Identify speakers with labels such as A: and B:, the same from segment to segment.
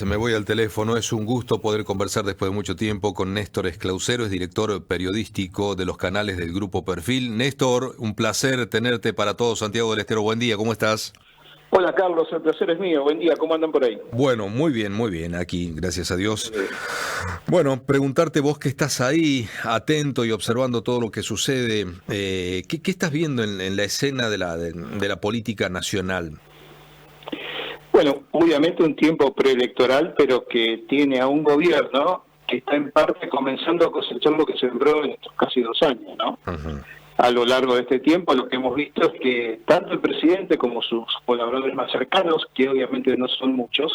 A: días, me voy al teléfono. Es un gusto poder conversar después de mucho tiempo con Néstor Esclausero, es director periodístico de los canales del Grupo Perfil. Néstor, un placer tenerte para todo Santiago del Estero. Buen día, ¿cómo estás?
B: Hola Carlos, el placer es mío. Buen día, ¿cómo andan por ahí?
A: Bueno, muy bien, aquí, gracias a Dios. Bueno, preguntarte vos que estás ahí, atento y observando todo lo que sucede, ¿qué estás viendo en la escena de la política nacional?
B: Bueno, obviamente un tiempo preelectoral, pero que tiene a un gobierno que está en parte comenzando a cosechar lo que sembró en estos casi 2 años, ¿no?
A: Ajá.
B: A lo largo de este tiempo lo que hemos visto es que tanto el presidente como sus colaboradores más cercanos, que obviamente no son muchos,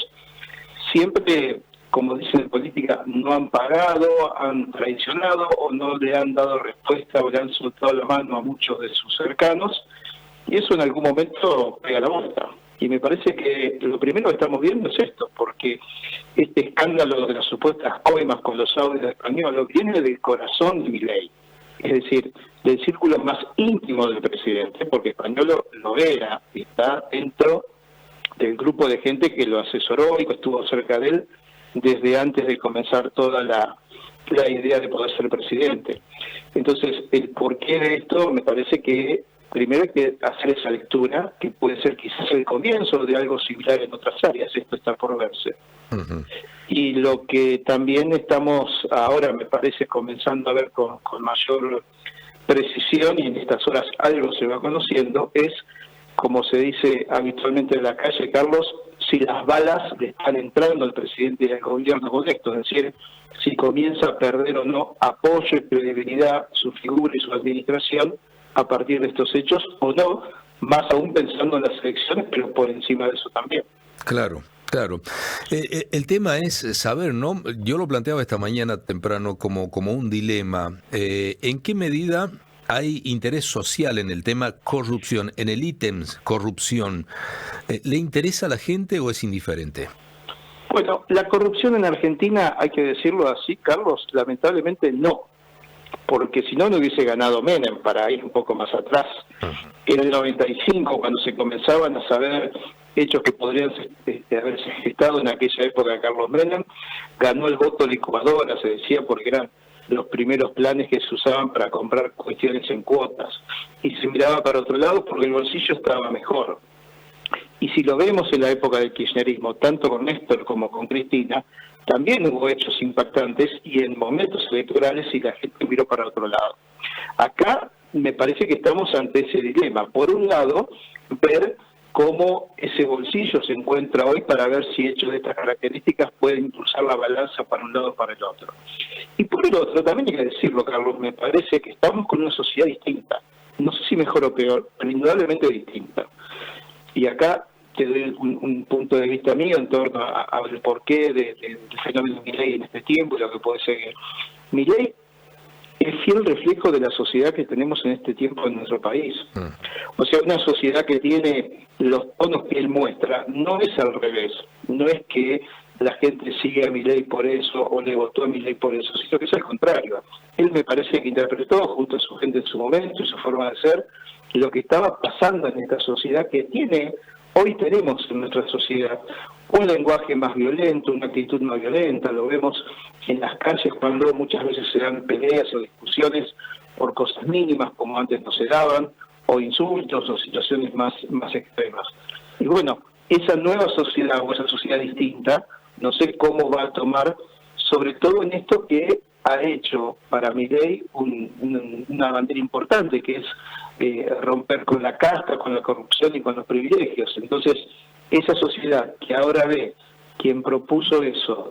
B: siempre, como dicen en política, no han pagado, han traicionado o no le han dado respuesta o le han soltado la mano a muchos de sus cercanos, y eso en algún momento pega la vuelta. Y me parece que lo primero que estamos viendo es esto, porque este escándalo de las supuestas coimas con los audios de Español viene del corazón de Milei, es decir, del círculo más íntimo del presidente, porque Español lo era, está dentro del grupo de gente que lo asesoró y que estuvo cerca de él desde antes de comenzar toda la idea de poder ser presidente. Entonces, el porqué de esto me parece que primero hay que hacer esa lectura, que puede ser quizás el comienzo de algo similar en otras áreas, esto está por verse.
A: Uh-huh.
B: Y lo que también estamos ahora, me parece, comenzando a ver con mayor precisión, y en estas horas algo se va conociendo, es, como se dice habitualmente en la calle, Carlos, si las balas le están entrando al presidente y al gobierno con esto, es decir, si comienza a perder o no apoyo y credibilidad su figura y su administración a partir de estos hechos, o no, más aún pensando en las elecciones, pero por encima de eso también.
A: Claro. Claro. El tema es saber, ¿no? Yo lo planteaba esta mañana temprano como un dilema. ¿En qué medida hay interés social en el tema corrupción, en el ítem corrupción? ¿Le interesa a la gente o es indiferente?
B: Bueno, la corrupción en Argentina, hay que decirlo así, Carlos, lamentablemente no, porque si no, no hubiese ganado Menem, para ir un poco más atrás. En el 95, cuando se comenzaban a saber hechos que podrían haberse gestado en aquella época de Carlos Menem, ganó el voto licuadora, se decía, porque eran los primeros planes que se usaban para comprar cuestiones en cuotas, y se miraba para otro lado porque el bolsillo estaba mejor. Y si lo vemos en la época del kirchnerismo, tanto con Néstor como con Cristina, también hubo hechos impactantes y en momentos electorales y la gente miró para otro lado. Acá me parece que estamos ante ese dilema. Por un lado, ver cómo ese bolsillo se encuentra hoy para ver si hechos de estas características pueden impulsar la balanza para un lado o para el otro. Y por el otro, también hay que decirlo, Carlos, me parece que estamos con una sociedad distinta. No sé si mejor o peor, pero indudablemente distinta. Y acá te doy un punto de vista mío en torno al porqué del fenómeno Milei en este tiempo y lo que puede seguir. Milei es fiel reflejo de la sociedad que tenemos en este tiempo en nuestro país. O sea, una sociedad que tiene los tonos que él muestra, no es al revés, no es que la gente sigue a Milei por eso o le votó a Milei por eso, sino que es al contrario. Él me parece que interpretó, junto a su gente en su momento y su forma de ser, lo que estaba pasando en esta sociedad que hoy tenemos en nuestra sociedad un lenguaje más violento, una actitud más violenta, lo vemos en las calles cuando muchas veces se dan peleas o discusiones por cosas mínimas como antes no se daban, o insultos o situaciones más extremas. Y bueno, esa nueva sociedad o esa sociedad distinta, no sé cómo va a tomar, sobre todo en esto que ha hecho para Milei una bandera importante, que es romper con la casta, con la corrupción y con los privilegios. Entonces, esa sociedad que ahora ve quien propuso eso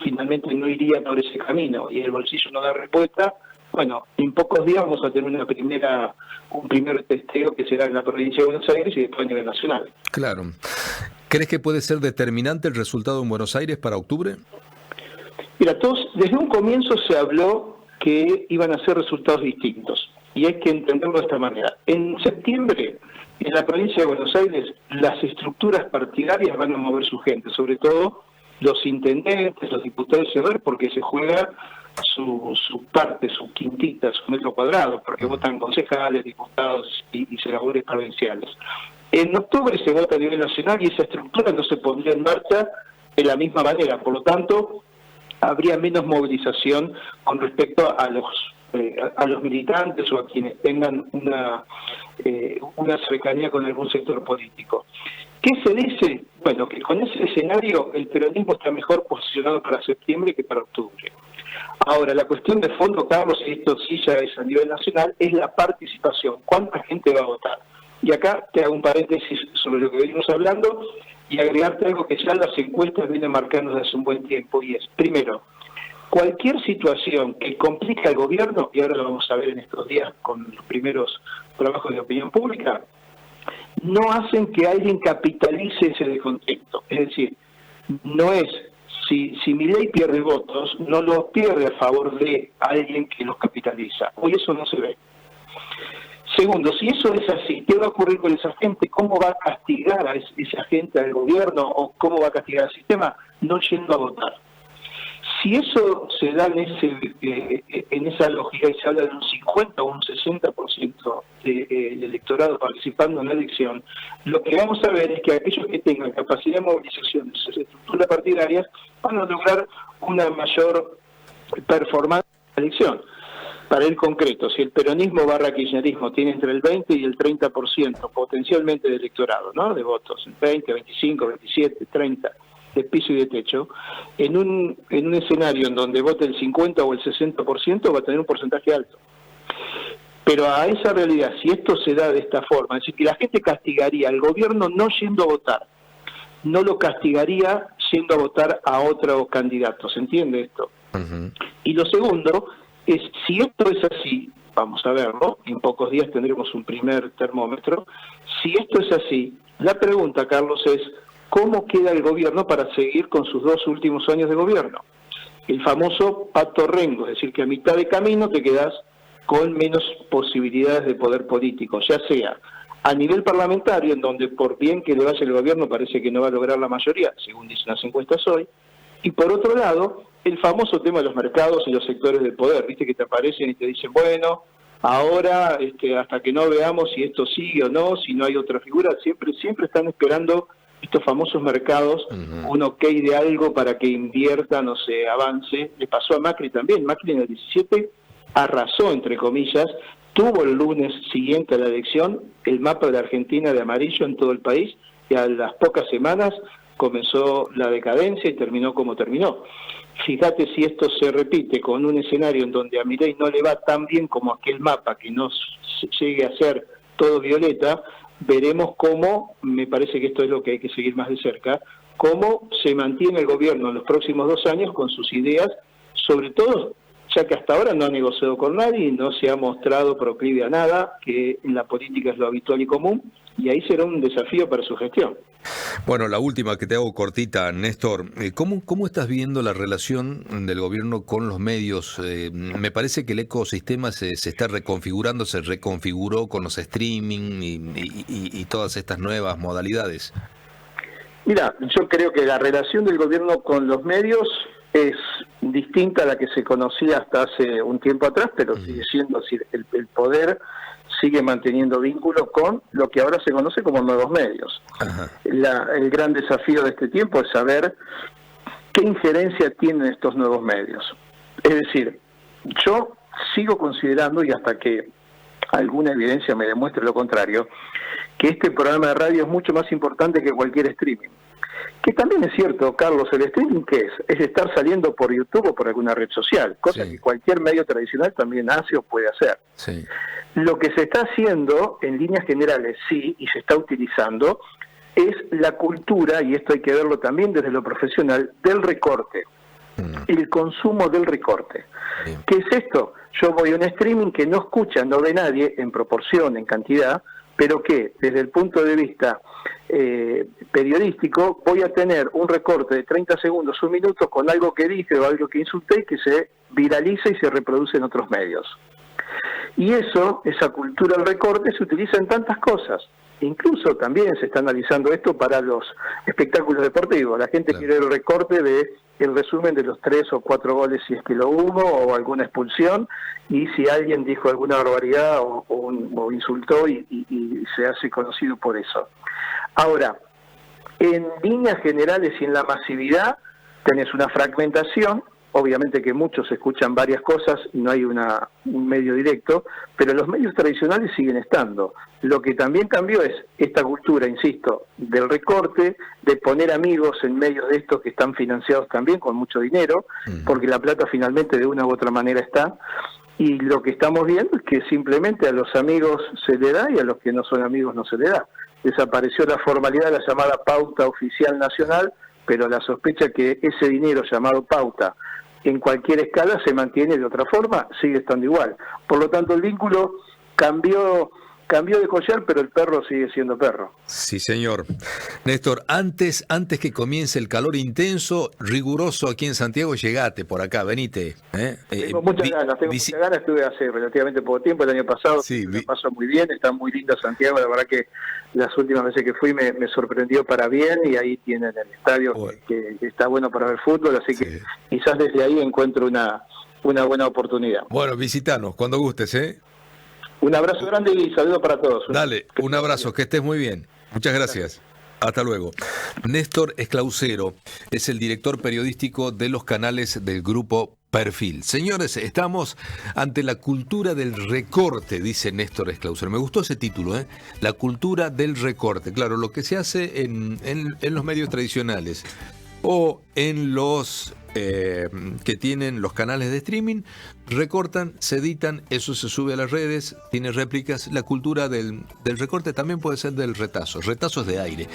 B: finalmente no iría por ese camino y el bolsillo no da respuesta, bueno, en pocos días vamos a tener un primer testeo que será en la provincia de Buenos Aires y después a nivel nacional.
A: Claro. ¿Crees que puede ser determinante el resultado en Buenos Aires para octubre?
B: Mira, desde un comienzo se habló que iban a ser resultados distintos, y hay que entenderlo de esta manera. En septiembre, en la provincia de Buenos Aires, las estructuras partidarias van a mover su gente, sobre todo los intendentes, los diputados, porque se juega su parte, su quintita, su metro cuadrado, porque votan concejales, diputados y senadores provinciales. En octubre se vota a nivel nacional y esa estructura no se pondría en marcha de la misma manera. Por lo tanto, habría menos movilización con respecto a los militantes o a quienes tengan una cercanía con algún sector político. ¿Qué se dice? Bueno, que con ese escenario el peronismo está mejor posicionado para septiembre que para octubre. Ahora, la cuestión de fondo, Carlos, y esto sí ya es a nivel nacional, es la participación. ¿Cuánta gente va a votar? Y acá te hago un paréntesis sobre lo que venimos hablando y agregarte algo que ya las encuestas vienen marcando desde hace un buen tiempo, y es, primero, cualquier situación que complica al gobierno, y ahora lo vamos a ver en estos días con los primeros trabajos de opinión pública, no hacen que alguien capitalice ese descontento. Es decir, no es, si Milei pierde votos, no los pierde a favor de alguien que los capitaliza. Hoy eso no se ve. Segundo, si eso es así, ¿qué va a ocurrir con esa gente? ¿Cómo va a castigar a esa gente al gobierno o cómo va a castigar al sistema? No yendo a votar. Si eso se da en esa lógica y se habla de un 50 o un 60% del electorado participando en la elección, lo que vamos a ver es que aquellos que tengan capacidad de movilización de sus estructuras partidarias van a lograr una mayor performance en la elección. Para el concreto, si el peronismo / kirchnerismo tiene entre el 20 y el 30% potencialmente de electorado, ¿no?, de votos, 20, 25, 27, 30, de piso y de techo, en un escenario en donde vote el 50 o el 60% va a tener un porcentaje alto. Pero a esa realidad, si esto se da de esta forma, es decir, que la gente castigaría al gobierno no yendo a votar, no lo castigaría yendo a votar a otro candidato, ¿se entiende esto? Uh-huh. Y lo segundo es, si esto es así, vamos a verlo, en pocos días tendremos un primer termómetro, si esto es así, la pregunta, Carlos, es ¿cómo queda el gobierno para seguir con sus 2 últimos años de gobierno? El famoso pacto Rengo, es decir, que a mitad de camino te quedás con menos posibilidades de poder político, ya sea a nivel parlamentario, en donde por bien que le vaya el gobierno parece que no va a lograr la mayoría, según dicen las encuestas hoy, y por otro lado, el famoso tema de los mercados y los sectores del poder, viste que te aparecen y te dicen, bueno, ahora hasta que no veamos si esto sigue o no, si no hay otra figura, siempre están esperando estos famosos mercados, uh-huh, un ok de algo para que inviertan o se avance. Le pasó a Macri también. Macri en el 17 arrasó, entre comillas, tuvo el lunes siguiente a la elección el mapa de la Argentina de amarillo en todo el país, y a las pocas semanas comenzó la decadencia y terminó como terminó. Fíjate si esto se repite con un escenario en donde a Milei no le va tan bien como aquel mapa, que no llegue a ser todo violeta, veremos cómo, me parece que esto es lo que hay que seguir más de cerca, cómo se mantiene el gobierno en los próximos 2 años con sus ideas, sobre todo ya que hasta ahora no ha negociado con nadie y no se ha mostrado proclive a nada, que en la política es lo habitual y común, y ahí será un desafío para su gestión.
A: Bueno, la última que te hago cortita, Néstor. ¿Cómo estás viendo la relación del gobierno con los medios? Me parece que el ecosistema se está reconfigurando, se reconfiguró con los streaming y todas estas nuevas modalidades.
B: Mira, yo creo que la relación del gobierno con los medios es distinta a la que se conocía hasta hace un tiempo atrás, pero sigue siendo, el poder sigue manteniendo vínculos con lo que ahora se conoce como nuevos medios. El gran desafío de este tiempo es saber qué injerencia tienen estos nuevos medios. Es decir, yo sigo considerando, y hasta que alguna evidencia me demuestre lo contrario, que este programa de radio es mucho más importante que cualquier streaming. Que también es cierto, Carlos, el streaming, ¿qué es? Es estar saliendo por YouTube o por alguna red social, cosa que cualquier medio tradicional también hace o puede hacer. Sí. Lo que se está haciendo, en líneas generales, sí, y se está utilizando, es la cultura, y esto hay que verlo también desde lo profesional, del recorte. El consumo del recorte. Bien. ¿Qué es esto? Yo voy a un streaming que no escucha, no ve nadie, en proporción, en cantidad, pero que desde el punto de vista periodístico voy a tener un recorte de 30 segundos, 1 minuto con algo que dije o algo que insulté, que se viraliza y se reproduce en otros medios. Y esa cultura del recorte se utiliza en tantas cosas. Incluso también se está analizando esto para los espectáculos deportivos. La gente quiere el recorte de el resumen de los 3 o 4 goles si es que lo hubo, o alguna expulsión, y si alguien dijo alguna barbaridad o insultó y se hace conocido por eso. Ahora, en líneas generales y en la masividad tenés una fragmentación. Obviamente que muchos escuchan varias cosas y no hay un medio directo, pero los medios tradicionales siguen estando. Lo que también cambió es esta cultura, insisto, del recorte, de poner amigos en medio de estos que están financiados también con mucho dinero, porque la plata finalmente de una u otra manera está, y lo que estamos viendo es que simplemente a los amigos se le da y a los que no son amigos no se le da. Desapareció la formalidad, la llamada pauta oficial nacional, pero la sospecha que ese dinero llamado pauta en cualquier escala se mantiene de otra forma, sigue estando igual. Por lo tanto, el vínculo cambió de collar, pero el perro sigue siendo perro.
A: Sí, señor. Néstor, antes que comience el calor intenso, riguroso aquí en Santiago, llegate por acá, venite.
B: Tengo muchas ganas, estuve hace relativamente poco tiempo, el año pasado, sí, me pasó muy bien, está muy lindo Santiago, la verdad que las últimas veces que fui me sorprendió para bien, y ahí tienen el estadio que está bueno para ver fútbol, así que quizás desde ahí encuentro una buena oportunidad.
A: Bueno, visitanos, cuando gustes, ¿eh?
B: Un abrazo grande y saludo para todos.
A: Dale, un abrazo, que estés muy bien. Muchas gracias. Hasta luego. Néstor Esclausero es el director periodístico de los canales del grupo Perfil. Señores, estamos ante la cultura del recorte, dice Néstor Esclausero. Me gustó ese título, ¿eh? La cultura del recorte. Claro, lo que se hace en los medios tradicionales o en los que tienen los canales de streaming, recortan, se editan, eso se sube a las redes, tiene réplicas. La cultura del recorte también puede ser del retazo, retazos de aire.